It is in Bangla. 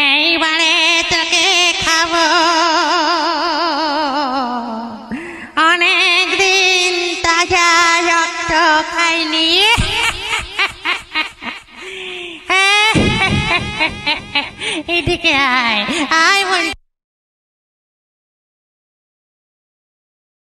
এইবারে তোকে খাবো, অনেকদিন তাজা রক্ত খাইনি। এদিকে আয় আয় বলছি।